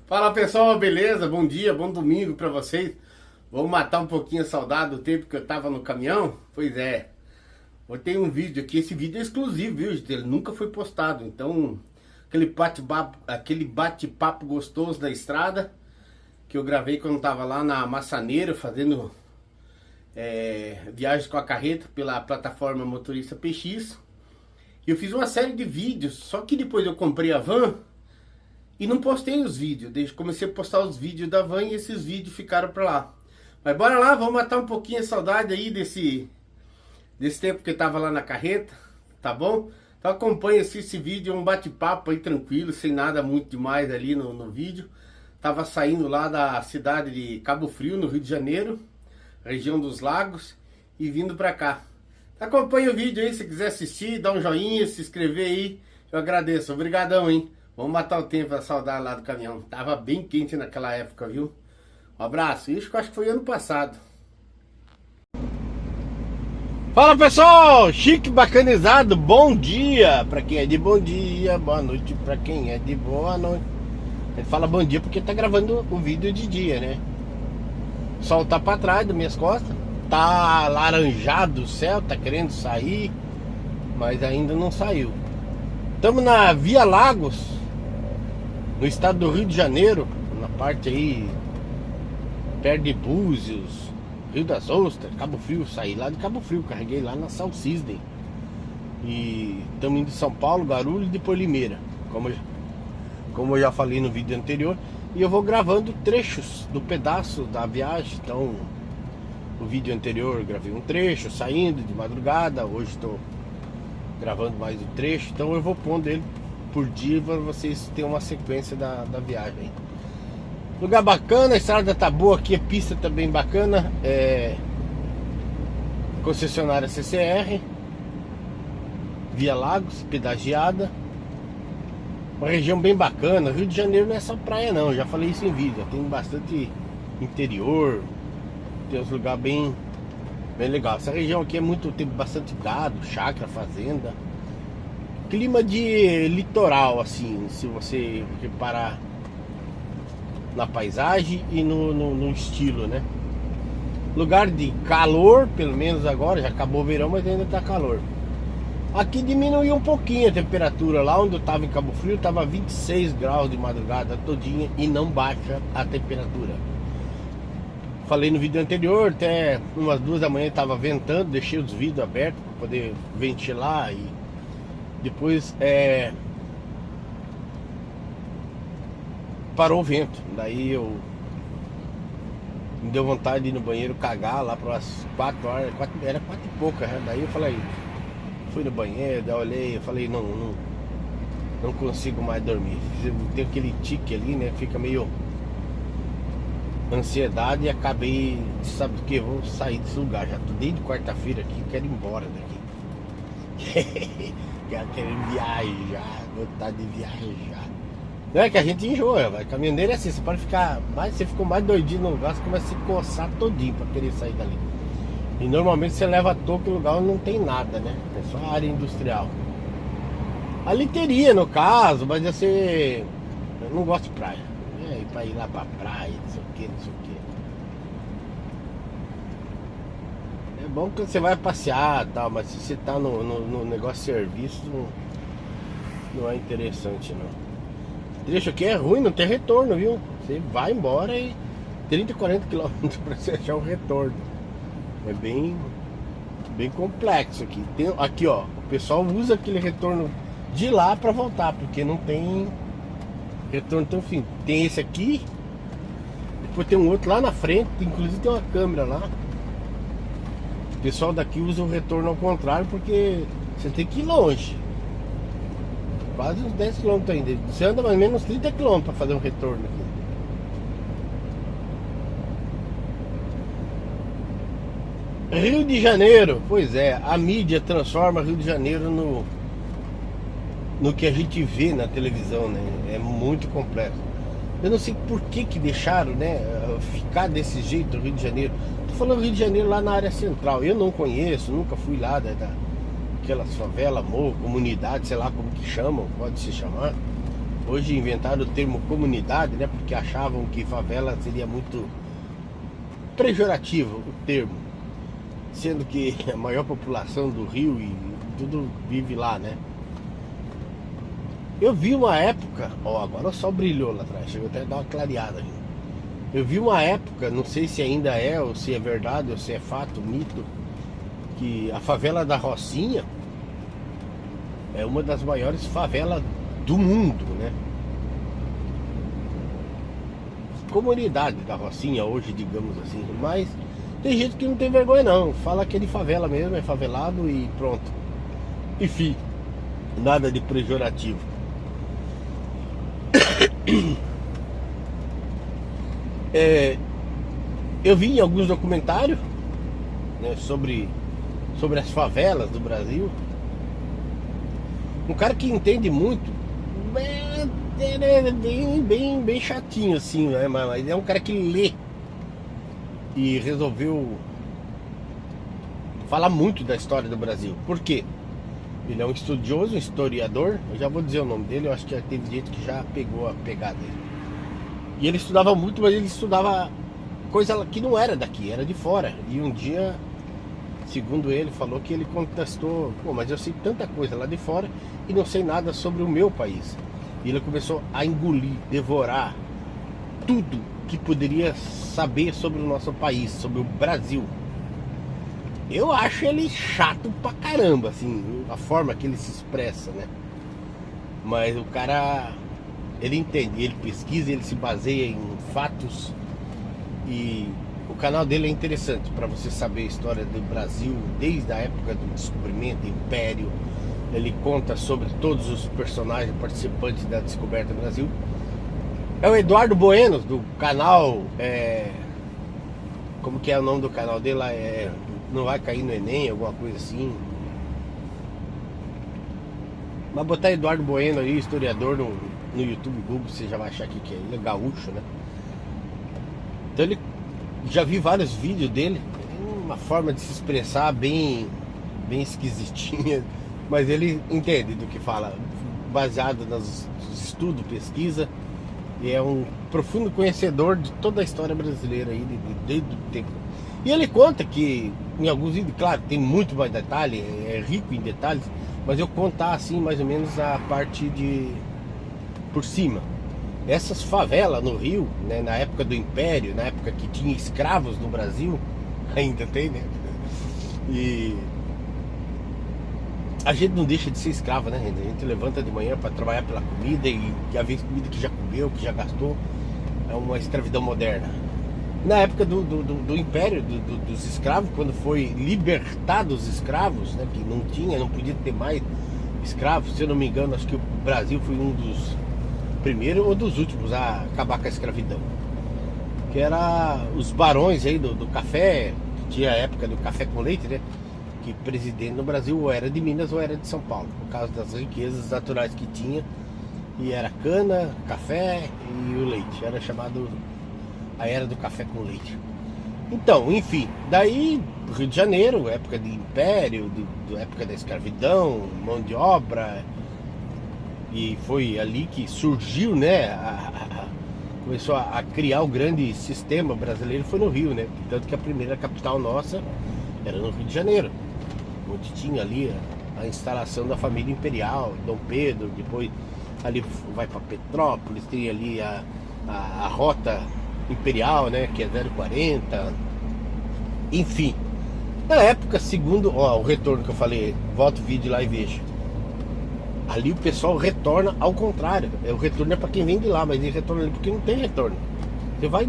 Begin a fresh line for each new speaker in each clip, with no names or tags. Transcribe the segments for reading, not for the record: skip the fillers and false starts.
Fala pessoal, beleza? Bom dia, bom domingo pra vocês. Vamos matar um pouquinho a saudade do tempo que eu tava no caminhão? Pois é, eu tenho um vídeo aqui, esse vídeo é exclusivo, viu? Ele nunca foi postado, então aquele bate-papo gostoso da estrada que eu gravei quando eu tava lá na Massaneira fazendo viagens com a carreta pela plataforma Motorista PX. E eu fiz uma série de vídeos, só que depois eu comprei a van e não postei os vídeos. Comecei a postar os vídeos da van e esses vídeos ficaram pra lá. Mas bora lá, vamos matar um pouquinho a saudade aí desse tempo que eu tava lá na carreta, tá bom? Então acompanha esse vídeo, um bate-papo aí tranquilo, sem nada muito demais ali no vídeo. Tava saindo lá da cidade de Cabo Frio, no Rio de Janeiro, região dos Lagos, e vindo pra cá. Acompanha o vídeo aí, se quiser assistir, dá um joinha, se inscrever aí, eu agradeço. Obrigadão, hein? Vamos matar o tempo, a saudade lá do caminhão. Tava bem quente naquela época, viu? Um abraço. Isso que eu acho que foi ano passado. Fala pessoal, chique bacanizado, bom dia pra quem é de bom dia, boa noite pra quem é de boa noite. Ele fala bom dia porque tá gravando o vídeo de dia, né? O sol tá pra trás das minhas costas, tá laranjado o céu, tá querendo sair, mas ainda não saiu. Estamos na Via Lagos, no estado do Rio de Janeiro, na parte aí perto de Búzios, Rio das Ostras, Cabo Frio. Saí lá de Cabo Frio, carreguei lá na South Sydney. E estamos indo de São Paulo, Guarulhos e depois Limeira, como eu já falei no vídeo anterior. E eu vou gravando trechos do pedaço da viagem. Então o vídeo anterior eu gravei um trecho saindo de madrugada, hoje estou gravando mais um trecho. Então eu vou pondo ele por dia para vocês terem uma sequência da viagem. Lugar bacana, a estrada tá boa aqui, a pista tá bem bacana. Concessionária CCR, Via Lagos, pedagiada. Uma região bem bacana. Rio de Janeiro não é só praia não, já falei isso em vídeo. Tem bastante interior, tem uns lugares bem legal. Essa região aqui tem bastante gado, chácara, fazenda. Clima de litoral, assim, se você reparar na paisagem e no estilo, né? Lugar de calor, pelo menos agora, já acabou o verão, mas ainda tá calor. Aqui diminuiu um pouquinho a temperatura. Lá onde eu tava em Cabo Frio, tava 26 graus de madrugada todinha e não baixa a temperatura. Falei no vídeo anterior, até umas 2 da manhã tava ventando, deixei os vidros abertos para poder ventilar. E depois parou o vento. Daí me deu vontade de ir no banheiro cagar lá para as 4 horas, era 4 e pouca, né? Daí eu falei, fui no banheiro, daí eu olhei, eu falei, não consigo mais dormir. Tem aquele tique ali, né? Fica meio ansiedade e acabei, sabe do que? Vou sair desse lugar. Já tô desde quarta-feira aqui, quero ir embora daqui. Quero viajar, vontade de viajar. Não é que a gente enjoa, vai. Caminhoneiro é assim, você pode ficar mais, você ficou mais doidinho no lugar, você começa a se coçar todinho pra querer sair dali. E normalmente você leva a toa que o lugar não tem nada, né? É só área industrial. Ali teria no caso, mas eu não gosto de praia. E pra ir lá pra praia, não sei o que, não sei o que. É bom que você vai passear e tal, mas se você tá no negócio de serviço, não é interessante não. O trecho aqui é ruim, não tem retorno, viu? Você vai embora e 30, 40 km pra você achar o retorno. É bem complexo aqui. Aqui ó, o pessoal usa aquele retorno de lá pra voltar, porque não tem retorno tão fim. Tem esse aqui, depois tem um outro lá na frente, inclusive tem uma câmera lá. O pessoal daqui usa o retorno ao contrário, porque você tem que ir longe. Quase uns 10 km ainda. Você anda mais ou menos 30 km para fazer um retorno aqui. Rio de Janeiro, pois é, a mídia transforma Rio de Janeiro no que a gente vê na televisão, né? É muito complexo. Eu não sei por que deixaram, né, ficar desse jeito o Rio de Janeiro. Tô falando Rio de Janeiro lá na área central. Eu não conheço, nunca fui lá daquelas favelas, morro, comunidade, sei lá como que chamam, pode se chamar. Hoje inventaram o termo comunidade, né? Porque achavam que favela seria muito pejorativo o termo, sendo que a maior população do Rio e tudo vive lá, né? Eu vi uma época, ó, agora o sol brilhou lá atrás, chegou até a dar uma clareada ali. Eu vi uma época, não sei se ainda é, ou se é verdade, ou se é fato, mito, que a favela da Rocinha é uma das maiores favelas do mundo, né? Comunidade da Rocinha hoje, digamos assim. Mas tem gente que não tem vergonha não, fala que é de favela mesmo, é favelado e pronto. Enfim, nada de pejorativo. Eu vi em alguns documentários, né, sobre as favelas do Brasil. Um cara que entende muito, bem chatinho assim, né? Mas é um cara que lê e resolveu falar muito da história do Brasil. Por quê? Ele é um estudioso, um historiador. Eu já vou dizer o nome dele, eu acho que já teve gente que já pegou a pegada dele. E ele estudava muito, mas ele estudava coisa que não era daqui, era de fora. E um dia, segundo ele, falou que ele contestou: pô, mas eu sei tanta coisa lá de fora e não sei nada sobre o meu país. E ele começou a engolir, devorar tudo que poderia saber sobre o nosso país, sobre o Brasil. Eu acho ele chato pra caramba, assim, a forma que ele se expressa, né? Mas o cara, ele entende, ele pesquisa, ele se baseia em fatos. E o canal dele é interessante para você saber a história do Brasil desde a época do descobrimento, império. Ele conta sobre todos os personagens participantes da descoberta do Brasil. É o Eduardo Bueno, do canal, como que é o nome do canal dele lá? Não vai cair no Enem, alguma coisa assim. Mas botar Eduardo Bueno aí, historiador, no YouTube, Google, você já vai achar que ele é gaúcho, né? Então ele, já vi vários vídeos dele, uma forma de se expressar bem esquisitinha, mas ele entende do que fala, baseado nos estudos, pesquisa, e é um profundo conhecedor de toda a história brasileira aí, desde o tempo. E ele conta que em alguns vídeos, claro, tem muito mais detalhe, é rico em detalhes, mas eu contar assim mais ou menos a parte de por cima. Essas favelas no Rio, né, na época do Império, na época que tinha escravos no Brasil, ainda tem, né? E a gente não deixa de ser escravo, né? A gente levanta de manhã para trabalhar pela comida e já vê comida que já comeu, que já gastou. É uma escravidão moderna. Na época do Império, dos escravos, quando foi libertado os escravos, né, que não podia ter mais escravos, se eu não me engano, acho que o Brasil foi um dos primeiros ou dos últimos a acabar com a escravidão. Que era os barões aí do café, que tinha a época do café com leite, né? Que presidente no Brasil ou era de Minas ou era de São Paulo, por causa das riquezas naturais que tinha. E era cana, café e o leite. Era chamado a era do café com leite. Então, enfim, daí Rio de Janeiro, época de império, época da escravidão, mão de obra. E foi ali que surgiu, né? Começou a criar o grande sistema brasileiro, foi no Rio, né? Tanto que a primeira capital nossa era no Rio de Janeiro, onde tinha ali a instalação da família imperial, Dom Pedro. Depois ali vai para Petrópolis, tem ali a rota imperial, né, que é 040. Enfim, na época, segundo o retorno que eu falei, volta o vídeo lá e veja. Ali o pessoal retorna ao contrário. O retorno é para quem vem de lá, mas ele retorna ali porque não tem retorno. Você vai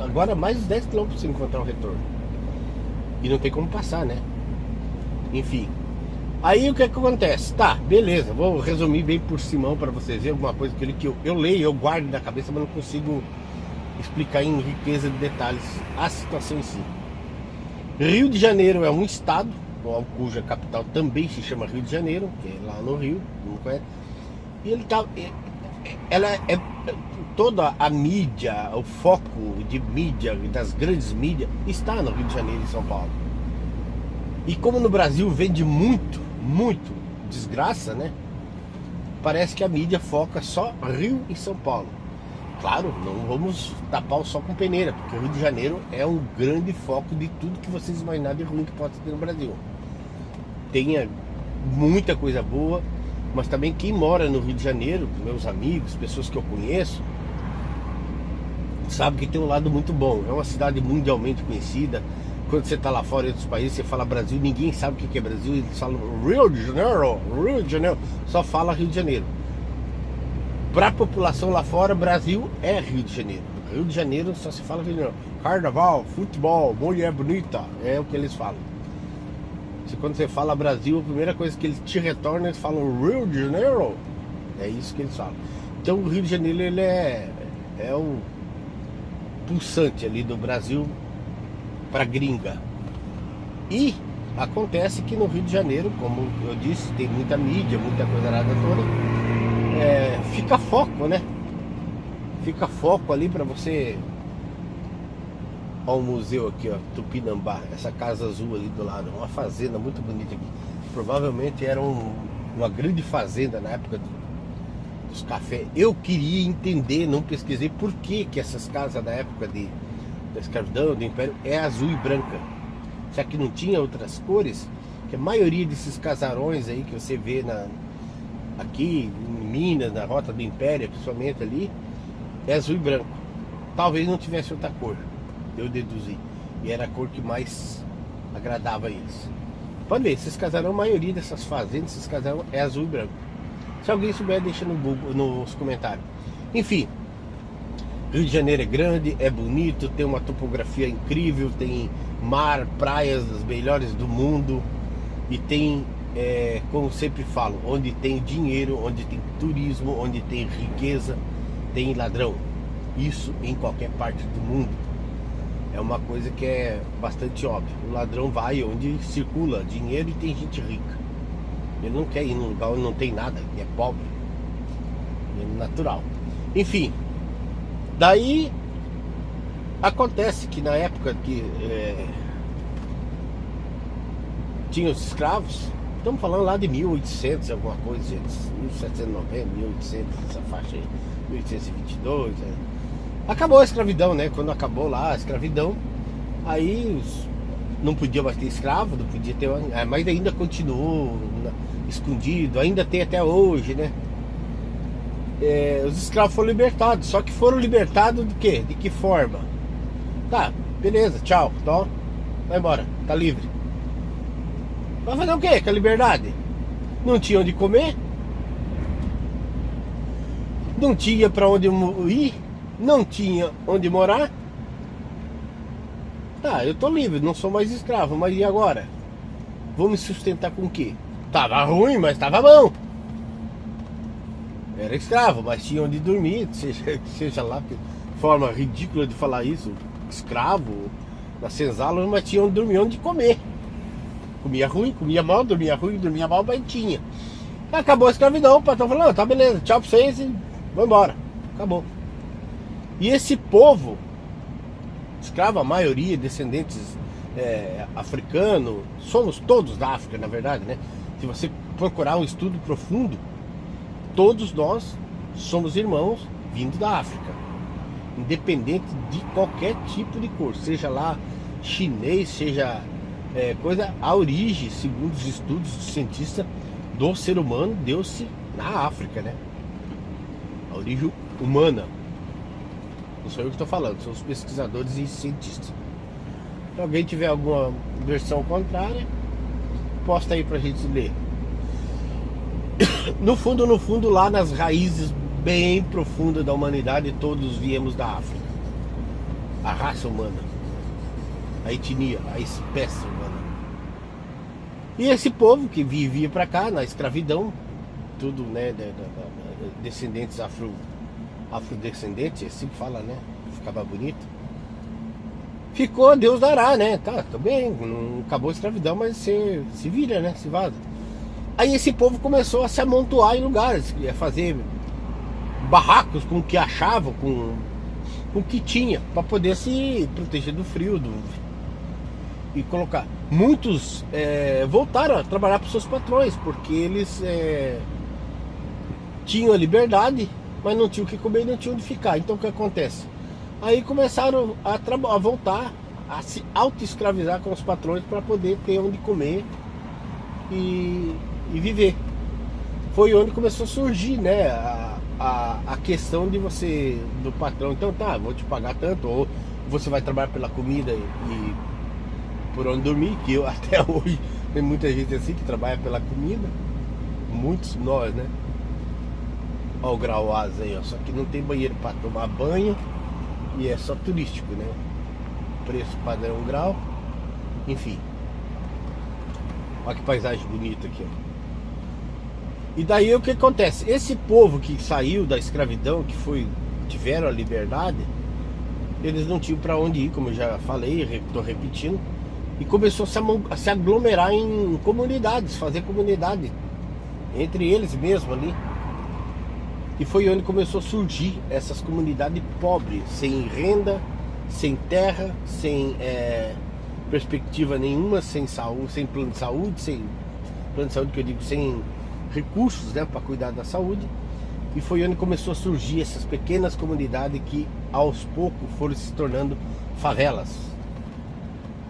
agora mais de 10 km para você encontrar um retorno. E não tem como passar, né? Enfim. Aí o que acontece? Tá, beleza, vou resumir bem por cima para vocês verem alguma coisa que eu leio, eu guardo na cabeça, mas não consigo explicar em riqueza de detalhes a situação em si. Rio de Janeiro é um estado, cuja capital também se chama Rio de Janeiro, que é lá no Rio, não conhece? E ela é toda a mídia, o foco de mídia, das grandes mídias, está no Rio de Janeiro e São Paulo. E como no Brasil vende muito desgraça, né? parece que a mídia foca só Rio e São Paulo. Claro, não vamos tapar o sol com peneira, porque o Rio de Janeiro é um grande foco de tudo que vocês imaginarem de ruim que pode ter no Brasil. Tenha muita coisa boa, mas também quem mora no Rio de Janeiro, meus amigos, pessoas que eu conheço, sabe que tem um lado muito bom. É uma cidade mundialmente conhecida. Quando você está lá fora em outros países, você fala Brasil, ninguém sabe o que é Brasil. Eles falam Rio de Janeiro, Rio de Janeiro, só fala Rio de Janeiro. Para a população lá fora, Brasil é Rio de Janeiro. Rio de Janeiro só se fala Rio de Janeiro. Carnaval, futebol, mulher bonita, é o que eles falam. Quando você fala Brasil, a primeira coisa que eles te retornam, eles falam Rio de Janeiro. É isso que eles falam. Então o Rio de Janeiro, ele é o pulsante ali do Brasil para gringa. E acontece que no Rio de Janeiro, como eu disse, tem muita mídia, muita coisa nada toda. Fica foco, né? Fica foco ali para você. Olha o museu aqui, ó, Tupinambá, essa casa azul ali do lado, uma fazenda muito bonita aqui. Provavelmente era uma grande fazenda na época dos cafés. Eu queria entender, não pesquisei por que essas casas da época da escravidão, do Império, é azul e branca. Será que não tinha outras cores? Que a maioria desses casarões aí que você vê aqui em Minas, na Rota do Império, principalmente ali, é azul e branco. Talvez não tivesse outra cor, eu deduzi. E era a cor que mais agradava a eles. Pode ver, esses casarão, a maioria dessas fazendas, esses casarão é azul e branco. Se alguém souber, deixa no Google, nos comentários. Enfim, Rio de Janeiro é grande, é bonito, tem uma topografia incrível, tem mar, praias das melhores do mundo. E tem, como sempre falo, onde tem dinheiro, onde tem turismo, onde tem riqueza, tem ladrão. Isso em qualquer parte do mundo. É uma coisa que é bastante óbvia. O ladrão vai onde circula dinheiro e tem gente rica. Ele não quer ir num lugar onde não tem nada, que é pobre. É natural. Enfim, daí acontece que na época que tinha os escravos, estamos falando lá de 1800, alguma coisa, gente, 1790, 1800, essa faixa aí, 1822, Acabou a escravidão, né? Quando acabou lá a escravidão, aí não podia mais ter escravo, não podia ter, mas ainda continuou escondido, ainda tem até hoje, né? Os escravos foram libertados, só que foram libertados de quê? De que forma? Tá, beleza, tchau, então vai embora, tá livre. Vai fazer o quê com a liberdade? Não tinha onde comer, não tinha pra onde ir, não tinha onde morar. Tá, eu tô livre, não sou mais escravo, mas e agora? Vou me sustentar com o quê? Tava ruim, mas tava bom. Era escravo, mas tinha onde dormir, seja lá que forma ridícula de falar isso, escravo, na senzala, mas tinha onde dormir, onde comer. Comia ruim, comia mal, dormia ruim, dormia mal, mas tinha. Acabou a escravidão, o patrão falou, tá beleza, tchau pra vocês e vamos embora. Acabou. E esse povo, escravo, a maioria, descendentes africanos, somos todos da África, na verdade, né? Se você procurar um estudo profundo, todos nós somos irmãos vindo da África, independente de qualquer tipo de cor, seja lá chinês, seja coisa, a origem, segundo os estudos dos cientistas, do ser humano deu-se na África, né? A origem humana. Não sou eu que estou falando, são os pesquisadores e cientistas. Se alguém tiver alguma versão contrária, posta aí pra gente ler. No fundo, lá nas raízes bem profundas da humanidade, todos viemos da África. A raça humana, a etnia, a espécie humana. E esse povo que vivia pra cá, na escravidão, tudo, né, descendentes afrodescendentes, assim que fala, né? Ficava bonito. Ficou, Deus dará, né? Tá, tudo bem, não acabou a escravidão, mas você se vira, né? Se vaza. Aí esse povo começou a se amontoar em lugares, a fazer barracos com o que achava, com o que tinha, para poder se proteger do frio, e colocar. Muitos voltaram a trabalhar para os seus patrões, porque eles tinham a liberdade, mas não tinham o que comer e não tinham onde ficar. Então o que acontece? Aí começaram a voltar a se auto-escravizar com os patrões para poder ter onde comer e viver. Foi onde começou a surgir, né, a questão de você, do patrão, então tá, vou te pagar tanto, ou você vai trabalhar pela comida e por onde dormir, que eu até hoje tem muita gente assim que trabalha pela comida, muitos nós, né? Olha o grau asa aí, ó, só que não tem banheiro para tomar banho e é só turístico, né? Preço padrão grau, enfim. Olha que paisagem bonita aqui, ó. E daí o que acontece? Esse povo que saiu da escravidão, que tiveram a liberdade, eles não tinham para onde ir, como eu já falei, estou repetindo, e começou a se aglomerar em comunidades, fazer comunidade entre eles mesmo ali. E foi onde começou a surgir essas comunidades pobres, sem renda, sem terra, sem perspectiva nenhuma, sem saúde, sem plano de saúde, que eu digo, sem recursos, né, para cuidar da saúde. E foi onde começou a surgir essas pequenas comunidades que aos poucos foram se tornando favelas,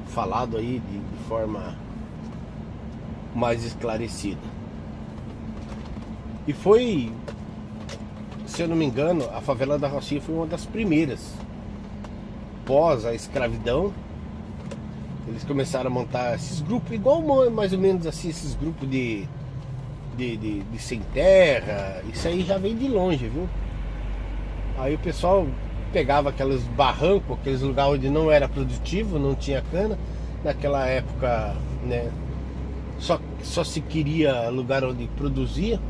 falado aí de forma mais esclarecida. E foi, se eu não me engano, a favela da Rocinha foi uma das primeiras pós a escravidão. Eles começaram a montar esses grupos, igual mais ou menos assim, esses grupos de sem terra. Isso aí já vem de longe, viu? Aí o pessoal pegava aqueles barrancos, aqueles lugares onde não era produtivo, não tinha cana. Naquela época, né, só se queria lugar onde produzia.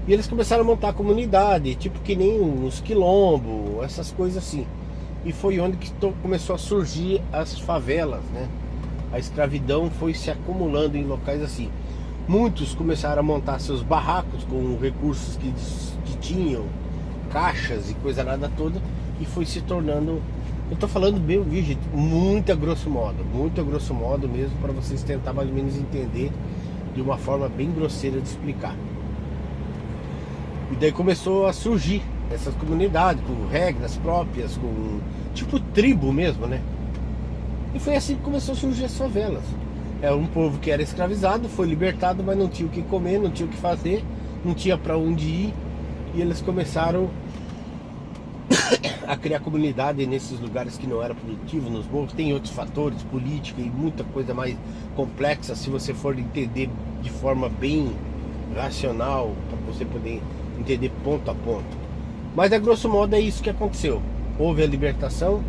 E eles começaram a montar a comunidade, tipo que nem uns quilombos, essas coisas assim. E foi onde que começou a surgir as favelas, né? A escravidão foi se acumulando em locais assim. Muitos começaram a montar seus barracos com recursos que tinham, caixas e coisa nada toda, e foi se tornando, eu tô falando bem, viu, gente, muito a grosso modo mesmo, para vocês tentar mais ou menos entender de uma forma bem grosseira de explicar. E daí começou a surgir essas comunidades com regras próprias, com tipo tribo mesmo, né? E foi assim que começou a surgir as favelas. É um povo que era escravizado, foi libertado, mas não tinha o que comer, não tinha o que fazer, não tinha para onde ir. E eles começaram a criar comunidade nesses lugares que não eram produtivos, nos morros. Tem outros fatores, política e muita coisa mais complexa, se você for entender de forma bem racional, para você poder entender ponto a ponto. Mas a grosso modo é isso que aconteceu. Houve a libertação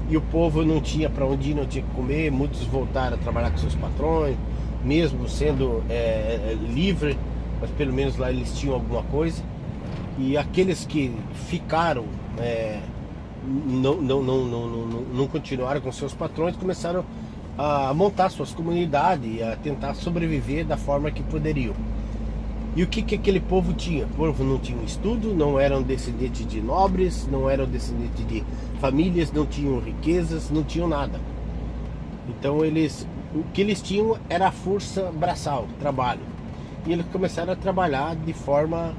e o povo não tinha para onde ir, não tinha que comer. Muitos voltaram a trabalhar com seus patrões, mesmo sendo livre, mas pelo menos lá eles tinham alguma coisa. E aqueles que ficaram, não continuaram com seus patrões, começaram a montar suas comunidades, a tentar sobreviver da forma que poderiam. E o que aquele povo tinha? O povo não tinha estudo, não eram descendentes de nobres, não eram descendentes de famílias, não tinham riquezas, não tinham nada. Então o que eles tinham era a força braçal, trabalho. E eles começaram a trabalhar de forma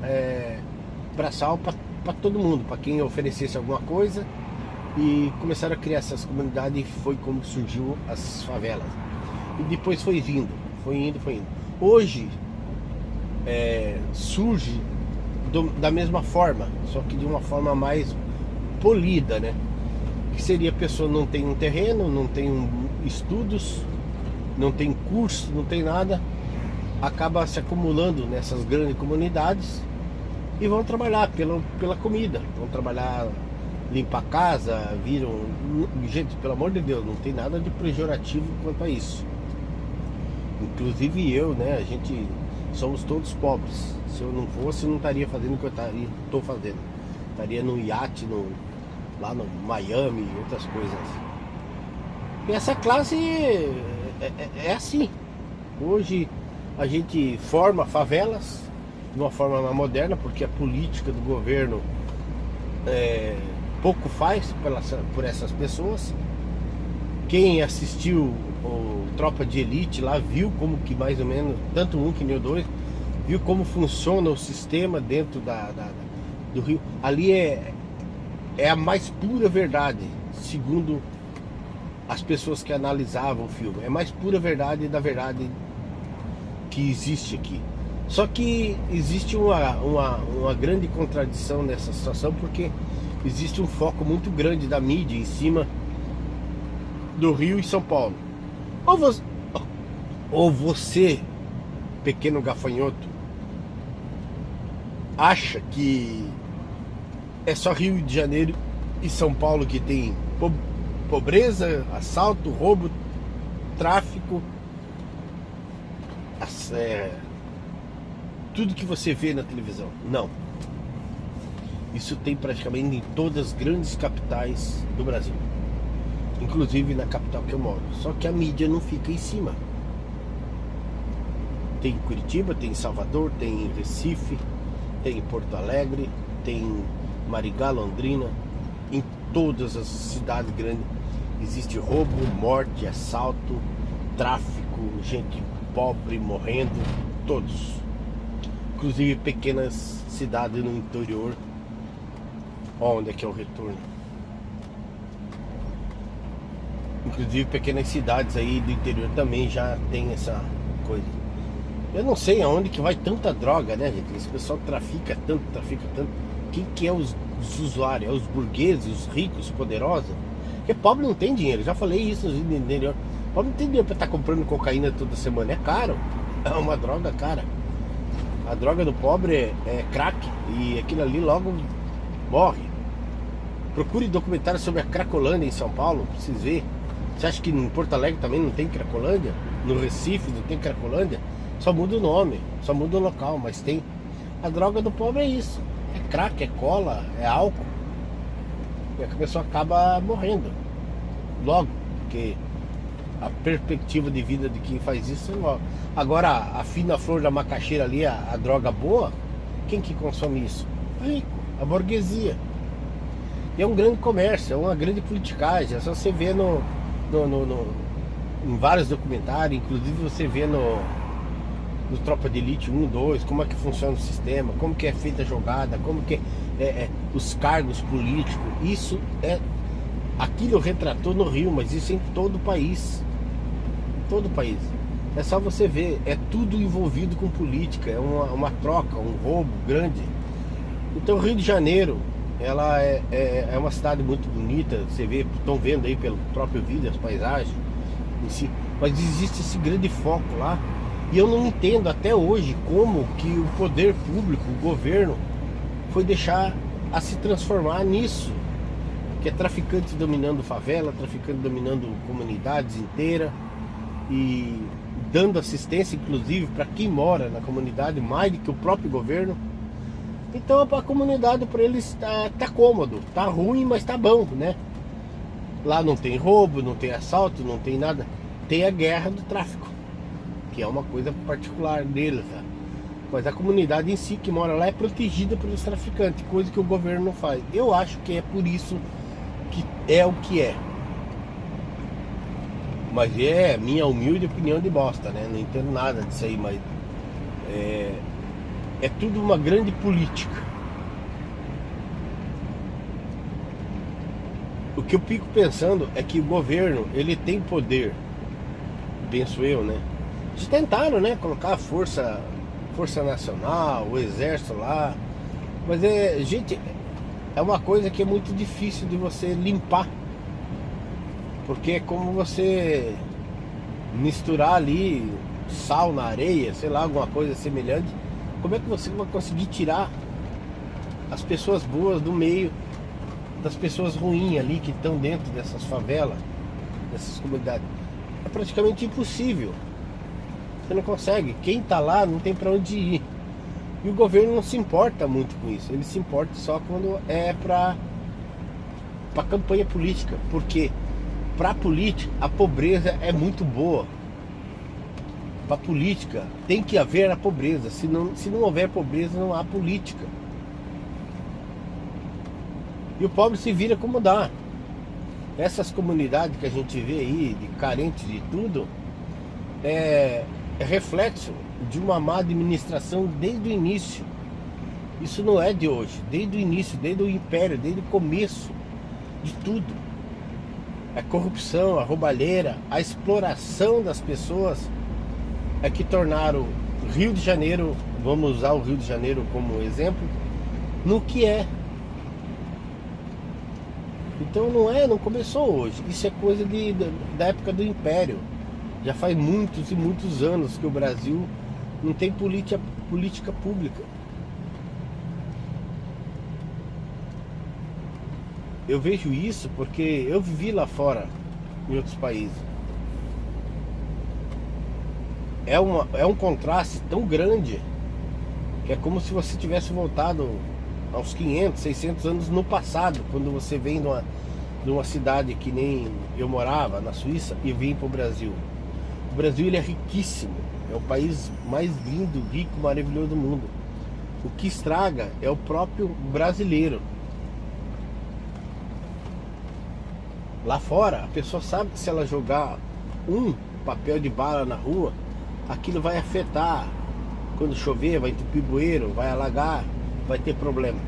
braçal para todo mundo, para quem oferecesse alguma coisa. E começaram a criar essas comunidades, e foi como surgiu as favelas. E depois foi indo. Hoje surge da mesma forma, só que de uma forma mais polida, né? Que seria: a pessoa não tem um terreno, não tem estudos, não tem curso, não tem nada, acaba se acumulando nessas grandes comunidades e vão trabalhar pela comida, vão trabalhar, limpar a casa, viram. Gente, pelo amor de Deus, não tem nada de pejorativo quanto a isso. Inclusive eu, né? A gente somos todos pobres. Se eu não fosse, eu não estaria fazendo o que eu estou fazendo. Estaria no iate, lá no Miami e outras coisas. E essa classe é assim. Hoje a gente forma favelas de uma forma mais moderna, porque a política do governo pouco faz por essas pessoas. Quem assistiu o Tropa de Elite lá viu como que mais ou menos, tanto um que nem o dois, viu como funciona o sistema dentro do rio. Ali é a mais pura verdade, segundo as pessoas que analisavam o filme. É a mais pura verdade da verdade que existe aqui. Só que existe uma grande contradição nessa situação, porque existe um foco muito grande da mídia em cima do Rio e São Paulo. Ou você, pequeno gafanhoto, acha que é só Rio de Janeiro e São Paulo que tem pobreza, assalto, roubo, tráfico, tudo que você vê na televisão? Não. Isso tem praticamente em todas as grandes capitais do Brasil, inclusive na capital que eu moro. Só que a mídia não fica em cima. Tem em Curitiba, tem em Salvador, tem em Recife, tem em Porto Alegre, tem em Maringá, Londrina. Em todas as cidades grandes existe roubo, morte, assalto, tráfico, gente pobre morrendo, todos. Inclusive pequenas cidades no interior. Onde é que é o retorno? Inclusive pequenas cidades aí do interior também já tem essa coisa. Eu não sei aonde que vai tanta droga, né, gente? Esse pessoal trafica tanto. Quem que é os usuários? É os burgueses, os ricos, os poderosos? Porque pobre não tem dinheiro, já falei isso no interior. Pobre não tem dinheiro pra estar comprando cocaína toda semana, é caro. É uma droga cara. A droga do pobre é crack, e aquilo ali logo morre. Procure documentário sobre a Cracolândia em São Paulo, pra vocês verem. Você acha que em Porto Alegre também não tem Cracolândia? No Recife não tem Cracolândia? Só muda o nome, só muda o local, mas tem. A droga do pobre é isso. É crack, é cola, é álcool. E a pessoa acaba morrendo logo, porque a perspectiva de vida de quem faz isso é logo. Agora, a fina flor da macaxeira ali, a droga boa, quem que consome isso? O rico, a burguesia. E é um grande comércio, é uma grande politicagem. É só você ver em vários documentários, inclusive você vê no Tropa de Elite 1, 2, como é que funciona o sistema, como que é feita a jogada, como que os cargos políticos. Isso aquilo retratou no Rio, mas isso em todo o país. Em todo o país. É só você ver, é tudo envolvido com política, é uma troca, um roubo grande. Então o Rio de Janeiro, ela é uma cidade muito bonita, você vê, estão vendo aí pelo próprio vídeo, as paisagens em si, mas existe esse grande foco lá, e eu não entendo até hoje como que o poder público, o governo, foi deixar a se transformar nisso, que é traficante dominando favela, traficante dominando comunidades inteiras, e dando assistência inclusive para quem mora na comunidade, mais do que o próprio governo. Então a comunidade, para eles tá cômodo, tá ruim, mas tá bom, né? Lá não tem roubo, não tem assalto, não tem nada. Tem a guerra do tráfico, que é uma coisa particular deles, tá? Mas a comunidade em si que mora lá é protegida pelos traficantes, coisa que o governo não faz. Eu acho que é por isso que é o que é. Mas é minha humilde opinião de bosta, né? Não entendo nada disso aí, mas é tudo uma grande política. O que eu fico pensando é que o governo, ele tem poder, penso eu, né? Eles tentaram, né, colocar a Força Nacional, o Exército lá. Mas gente, é uma coisa que é muito difícil de você limpar. Porque é como você misturar ali sal na areia, sei lá, alguma coisa semelhante. Como é que você vai conseguir tirar as pessoas boas do meio das pessoas ruins ali que estão dentro dessas favelas, dessas comunidades? É praticamente impossível. Você não consegue. Quem tá lá não tem para onde ir. E o governo não se importa muito com isso. Ele se importa só quando é para campanha política. Porque para política a pobreza é muito boa. Para política tem que haver a pobreza. Se não houver pobreza, não há política. E o pobre se vira como dá. Essas comunidades que a gente vê aí, de carentes de tudo, é reflexo de uma má administração desde o início. Isso não é de hoje, desde o início, desde o império, desde o começo de tudo. A corrupção, a roubalheira, a exploração das pessoas é que tornaram o Rio de Janeiro, vamos usar o Rio de Janeiro como exemplo, no que é. Então não começou hoje, isso é coisa da época do império. Já faz muitos e muitos anos que o Brasil não tem política pública. Eu vejo isso porque eu vivi lá fora, em outros países. É um contraste tão grande que é como se você tivesse voltado aos 500, 600 anos no passado, quando você vem de uma cidade que nem eu morava, na Suíça, e vem para o Brasil. O Brasil ele é riquíssimo, é o país mais lindo, rico, maravilhoso do mundo. O que estraga é o próprio brasileiro. Lá fora, a pessoa sabe que se ela jogar um papel de bala na rua, aquilo vai afetar. Quando chover, vai entupir bueiro, vai alagar, vai ter problema.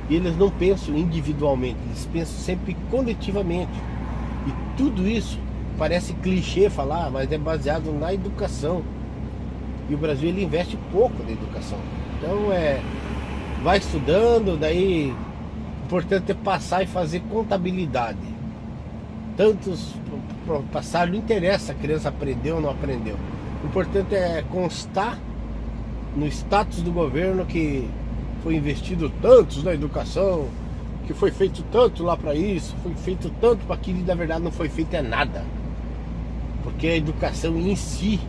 E eles não pensam individualmente, eles pensam sempre coletivamente. E tudo isso parece clichê falar, mas é baseado na educação. E o Brasil ele investe pouco na educação. Então vai estudando, daí o importante é passar e fazer contabilidade. Tantos passaram, não interessa se a criança aprendeu ou não aprendeu. O importante é constar no status do governo que foi investido tantos na educação, que foi feito tanto lá para isso, foi feito tanto para aquilo, e na verdade não foi feito nada. Porque a educação em si,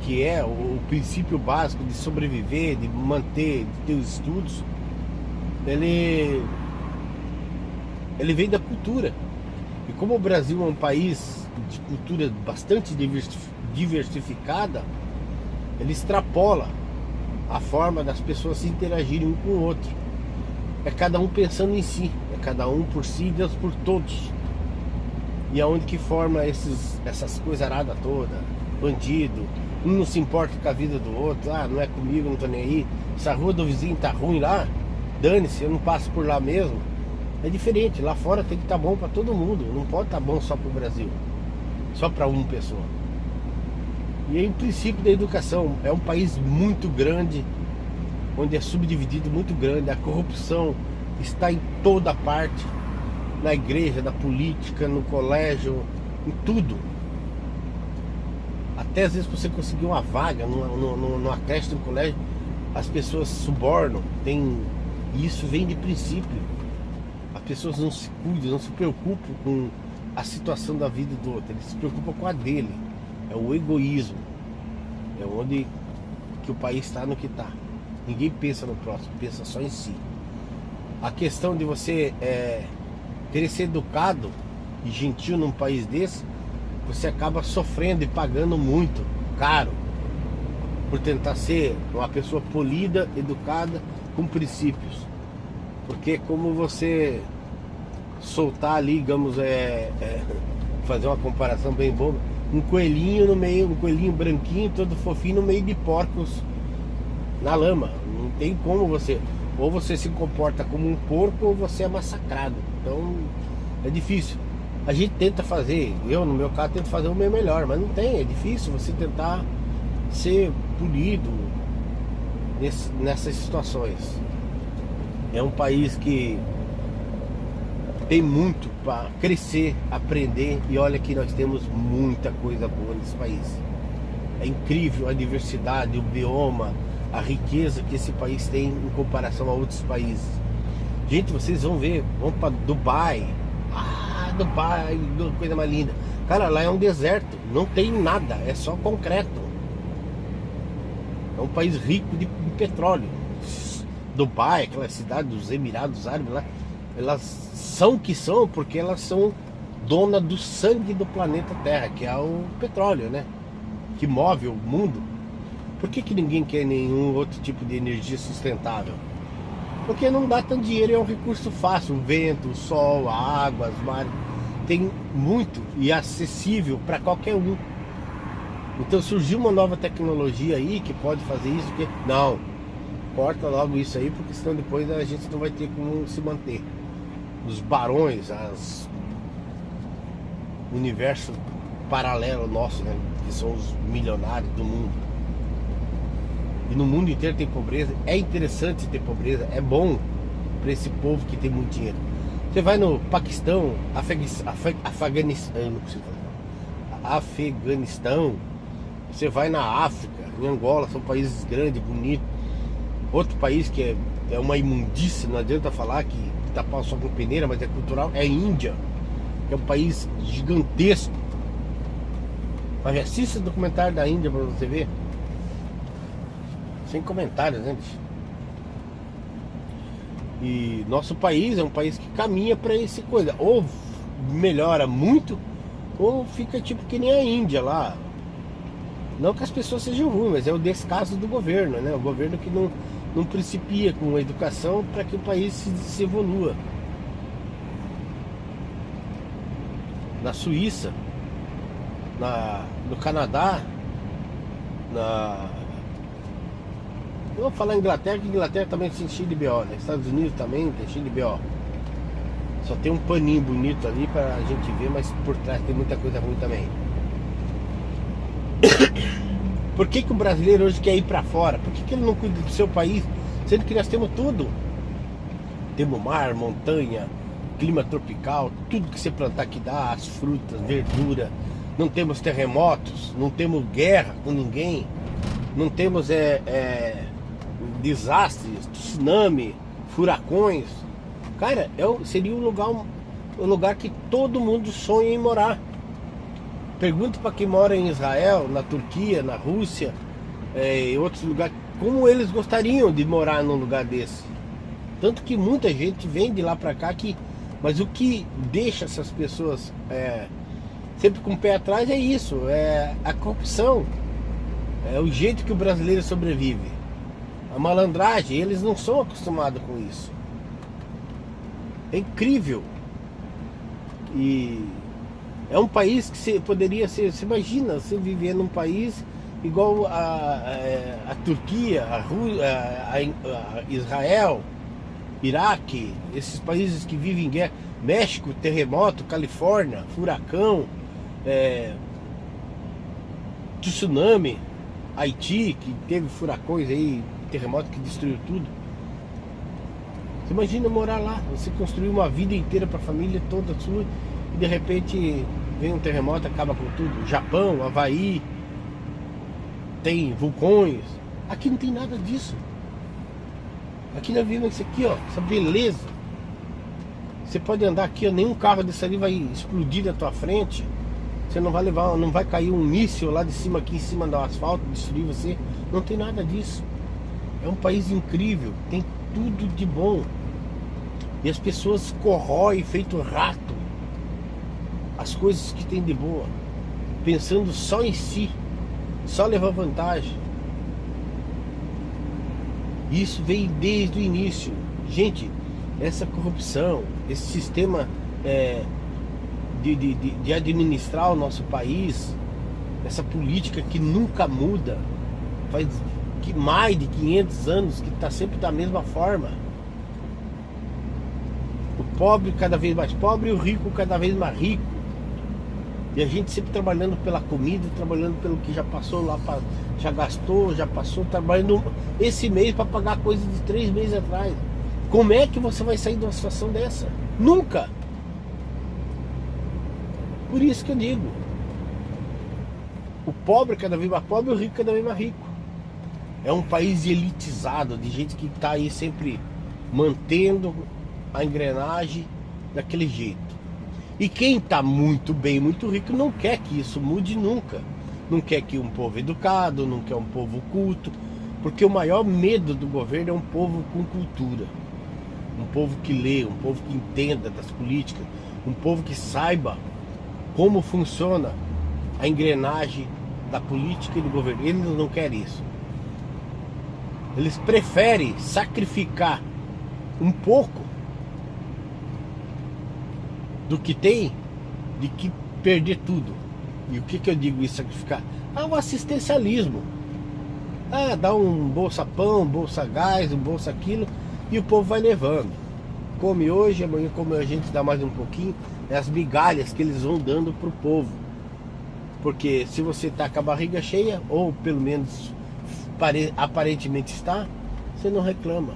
que é o princípio básico de sobreviver, de manter, de ter os estudos, ele vem da cultura. E como o Brasil é um país de cultura bastante diversificada, ele extrapola a forma das pessoas se interagirem um com o outro. É cada um pensando em si, é cada um por si e Deus por todos. E aonde que forma essas coisas aradas todas, bandido, um não se importa com a vida do outro, não é comigo, não tô nem aí, se a rua do vizinho tá ruim lá, dane-se, eu não passo por lá mesmo. É diferente, lá fora tem que estar bom para todo mundo, não pode estar bom só para o Brasil, só para uma pessoa. E aí o princípio da educação, é um país muito grande, onde é subdividido muito grande, a corrupção está em toda parte, na igreja, na política, no colégio, em tudo. Até às vezes você conseguir uma vaga numa creche, no colégio, as pessoas subornam, e isso vem de princípio. As pessoas não se cuidam, não se preocupam com a situação da vida do outro, eles se preocupam com a dele. É o egoísmo. É onde que o país está no que está. Ninguém pensa no próximo, pensa só em si. A questão de você querer ser educado e gentil num país desse, você acaba sofrendo e pagando muito caro por tentar ser uma pessoa polida, educada, com princípios. Porque como você soltar ali, digamos, fazer uma comparação bem boba, um coelhinho no meio, um coelhinho branquinho, todo fofinho no meio de porcos na lama. Não tem como ou você se comporta como um porco ou você é massacrado. Então é difícil. A gente tenta fazer, eu no meu caso tento fazer o meu melhor, mas não tem, é difícil você tentar ser polido nessas situações. É um país que tem muito para crescer, aprender, e olha que nós temos muita coisa boa nesse país. É incrível a diversidade, o bioma, a riqueza que esse país tem em comparação a outros países. Gente, vocês vão ver, vão para Dubai. Dubai, coisa mais linda. Cara, lá é um deserto, não tem nada, é só concreto. É um país rico de petróleo. Dubai, aquela cidade dos Emirados Árabes lá, elas são o que são porque elas são dona do sangue do planeta Terra, que é o petróleo, né? Que move o mundo. Por que ninguém quer nenhum outro tipo de energia sustentável? Porque não dá tanto dinheiro, é um recurso fácil. O vento, o sol, a água, as mares. Tem muito e acessível para qualquer um. Então surgiu uma nova tecnologia aí que pode fazer isso, que não, corta logo isso aí, porque senão depois a gente não vai ter como se manter. Os barões, o universo paralelo nosso, né, que são os milionários do mundo. E no mundo inteiro tem pobreza. É interessante ter pobreza, é bom para esse povo que tem muito dinheiro. Você vai no Paquistão, Afeganistão, você vai na África, em Angola, são países grandes, bonitos. Outro país que é uma imundícia, não adianta falar que tá pau só com peneira, mas é cultural, é a Índia, que é um país gigantesco. Mas assista o documentário da Índia pra você ver. Sem comentários, né, bicho? E nosso país é um país que caminha para essa coisa. Ou melhora muito, ou fica tipo que nem a Índia lá. Não que as pessoas sejam ruins, mas é o descaso do governo, né? O governo que não principia com a educação para que o país se evolua. Na Suíça, no Canadá, eu vou falar Inglaterra, que Inglaterra também tem cheio de BO, né? Estados Unidos também tem cheio de BO. Só tem um paninho bonito ali pra gente ver, mas por trás tem muita coisa ruim também. Por que o brasileiro hoje quer ir pra fora? Por que ele não cuida do seu país? Sendo que nós temos tudo. Temos mar, montanha, clima tropical, tudo que você plantar que dá, as frutas, verdura. Não temos terremotos, não temos guerra com ninguém. Não temos desastres, tsunami, furacões. Cara, seria um lugar que todo mundo sonha em morar. Pergunta para quem mora em Israel, na Turquia, na Rússia, em outros lugares, como eles gostariam de morar num lugar desse. Tanto que muita gente vem de lá para cá, mas o que deixa essas pessoas sempre com o pé atrás é isso, é a corrupção, é o jeito que o brasileiro sobrevive. A malandragem, eles não são acostumados com isso. É incrível. E é um país que você poderia ser. Você imagina você viver num país igual a Turquia, a Israel, Iraque, esses países que vivem em guerra, México, terremoto, Califórnia, furacão, tsunami, Haiti, que teve furacões aí, terremoto que destruiu tudo. Você imagina morar lá, você construir uma vida inteira para a família toda sua e de repente vem um terremoto, acaba com tudo. Japão, Havaí, tem vulcões. Aqui não tem nada disso. Aqui nós vivemos isso aqui, ó, essa beleza. Você pode andar aqui, ó, nenhum carro desse ali vai explodir na tua frente. Você não vai não vai cair um míssil lá de cima, aqui em cima do asfalto, destruir você. Não tem nada disso. É um país incrível, tem tudo de bom. E as pessoas corroem feito rato as coisas que tem de boa, pensando só em si, só levar vantagem. Isso veio desde o início. Gente, essa corrupção, esse sistema de administrar o nosso país, essa política que nunca muda, faz mais de 500 anos que está sempre da mesma forma. O pobre cada vez mais pobre e o rico cada vez mais rico. E a gente sempre trabalhando pela comida, trabalhando pelo que já passou lá, já gastou, já passou, trabalhando esse mês para pagar coisa de 3 meses atrás. Como é que você vai sair de uma situação dessa? Nunca! Por isso que eu digo, o pobre cada vez mais pobre e o rico cada vez mais rico. É um país elitizado, de gente que está aí sempre mantendo a engrenagem daquele jeito. E quem está muito bem, muito rico, não quer que isso mude nunca. Não quer que um povo educado, não quer um povo culto. Porque o maior medo do governo é um povo com cultura. Um povo que lê, um povo que entenda das políticas. Um povo que saiba como funciona a engrenagem da política e do governo. Eles não querem isso. Eles preferem sacrificar um pouco do que tem, de que perder tudo. E o que eu digo isso sacrificar? O assistencialismo. Dá um bolsa pão, um bolsa gás, um bolsa aquilo, e o povo vai levando. Come hoje, amanhã come a gente dá mais um pouquinho. É as migalhas que eles vão dando pro povo. Porque se você tá com a barriga cheia, ou pelo menos aparentemente está, você não reclama.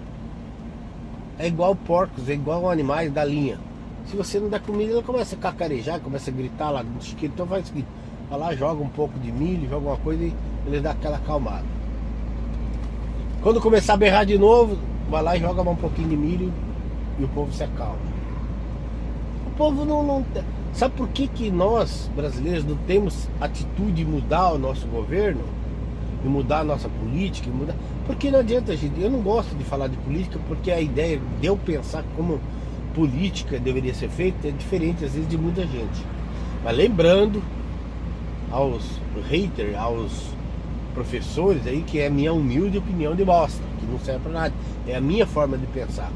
É igual porcos, é igual animais da linha. Se você não dá comida, ela começa a cacarejar, começa a gritar lá no chiqueiro. Então faz o seguinte, vai lá, joga um pouco de milho, joga uma coisa e ele dá aquela acalmada. Quando começar a berrar de novo, vai lá e joga um pouquinho de milho e o povo se acalma. O povo não... Sabe por que nós, brasileiros, não temos atitude de mudar o nosso governo? De mudar a nossa política? Porque não adianta, gente. Eu não gosto de falar de política porque a ideia de eu pensar como política deveria ser feita é diferente, às vezes, de muita gente. Mas lembrando aos haters, aos professores aí, que é a minha humilde opinião de bosta, que não serve pra nada. É a minha forma de pensar.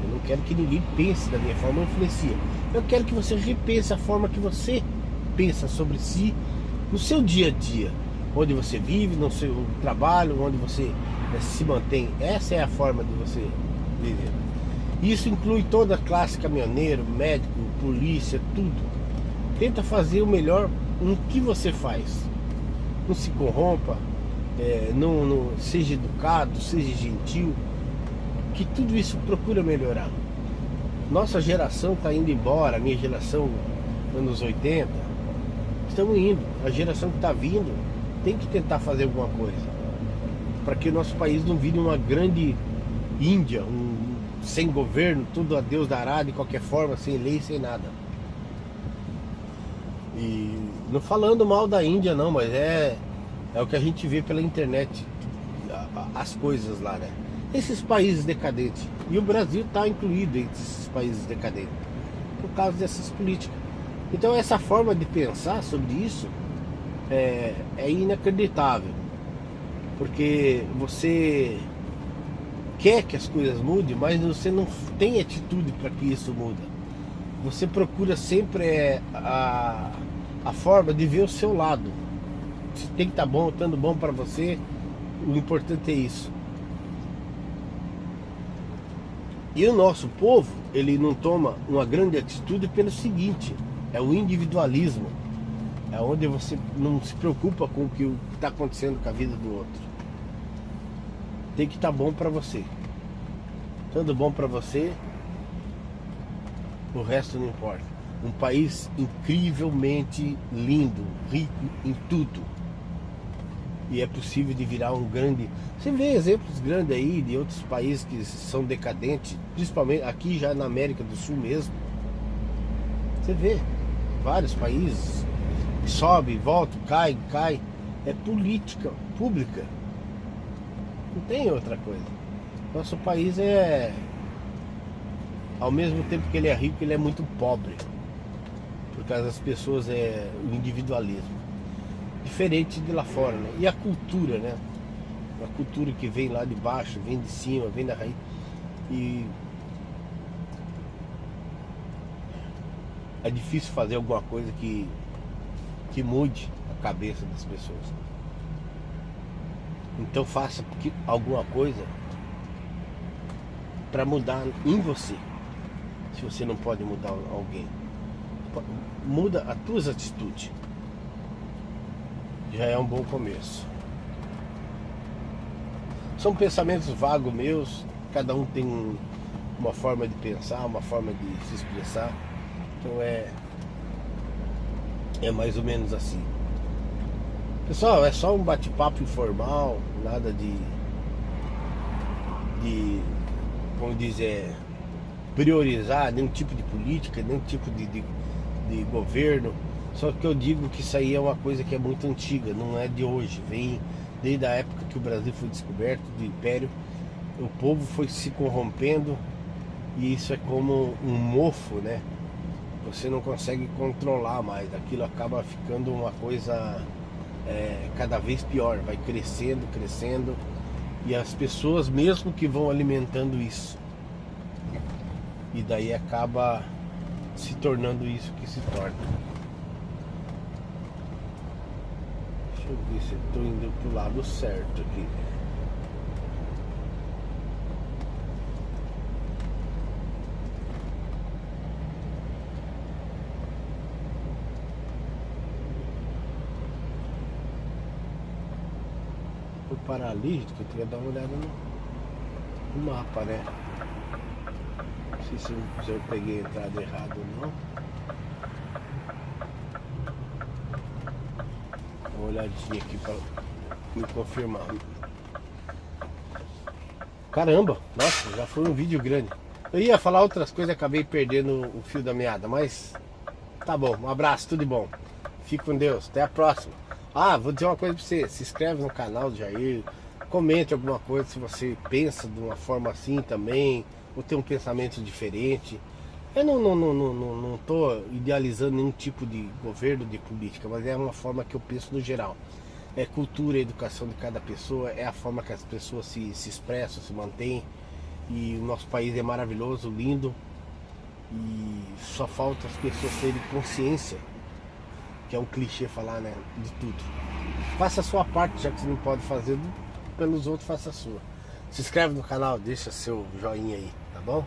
Eu não quero que ninguém pense da minha forma, influencia. Eu quero que você repense a forma que você pensa sobre si no seu dia a dia, onde você vive, no seu trabalho, onde você se mantém. Essa é a forma de você viver. Isso inclui toda a classe: caminhoneiro, médico, polícia, tudo. Tenta fazer o melhor no que você faz. Não se corrompa, não seja educado, seja gentil, que tudo isso procura melhorar. Nossa geração está indo embora, a minha geração, anos 80, estamos indo. A geração que está vindo tem que tentar fazer alguma coisa para que o nosso país não vire uma grande Índia, sem governo, tudo a Deus dará, de qualquer forma, sem lei, sem nada. E não falando mal da Índia não, mas é o que a gente vê pela internet, as coisas lá, né? Esses países decadentes. E o Brasil está incluído entre esses países decadentes por causa dessas políticas. Então essa forma de pensar sobre isso é inacreditável. Porque você quer que as coisas mudem, mas você não tem atitude para que isso mude. Você procura sempre a forma de ver o seu lado. Se tem que estar bom, estando bom para você, o importante é isso. E o nosso povo, ele não toma uma grande atitude pelo seguinte: é o individualismo. É onde você não se preocupa com o que está acontecendo com a vida do outro. Tem que estar bom para você. Estando bom para você, o resto não importa. Um país incrivelmente lindo, rico em tudo. E é possível de virar um grande... Você vê exemplos grandes aí de outros países que são decadentes, principalmente aqui já na América do Sul mesmo. Você vê vários países que sobe, volta, cai. É política pública. Não tem outra coisa. Nosso país é... Ao mesmo tempo que ele é rico, ele é muito pobre. Por causa das pessoas, o individualismo. Diferente de lá fora, né? E a cultura, né? A cultura que vem lá de baixo, vem de cima, vem da raiz. E é difícil fazer alguma coisa que mude a cabeça das pessoas. Então faça alguma coisa para mudar em você. Se você não pode mudar alguém, muda as tuas atitudes. Já é um bom começo. São pensamentos vagos meus. Cada um tem uma forma de pensar, uma forma de se expressar. Então é mais ou menos assim. Pessoal, é só um bate-papo informal. Nada de como dizer, priorizar nenhum tipo de política, nenhum tipo de governo. Só que eu digo que isso aí é uma coisa que é muito antiga, não é de hoje. Vem desde a época que o Brasil foi descoberto, do Império. O povo foi se corrompendo e isso é como um mofo, né? Você não consegue controlar mais. Aquilo acaba ficando uma coisa cada vez pior. Vai crescendo. E as pessoas mesmo que vão alimentando isso. E daí acaba se tornando isso que se torna. Deixa eu ver se eu tô indo pro lado certo aqui. O paralítico, eu queria dar uma olhada no mapa, né? Não sei se eu peguei a entrada errada ou não. Dá uma olhadinha aqui pra me confirmar. Caramba, nossa, já foi um vídeo grande. Eu ia falar outras coisas e acabei perdendo o fio da meada, mas tá bom, um abraço, tudo de bom. Fique com Deus, até a próxima. Ah, vou dizer uma coisa pra você, se inscreve no canal do Jair, comente alguma coisa se você pensa de uma forma assim também, ou tem um pensamento diferente. Eu não tô idealizando nenhum tipo de governo, de política, mas é uma forma que eu penso no geral. É cultura, educação de cada pessoa, é a forma que as pessoas se expressam, se mantêm. E o nosso país é maravilhoso, lindo. E só falta as pessoas terem consciência, que é um clichê falar, né, de tudo. Faça a sua parte, já que você não pode fazer pelos outros, faça a sua. Se inscreve no canal, deixa seu joinha aí, tá bom?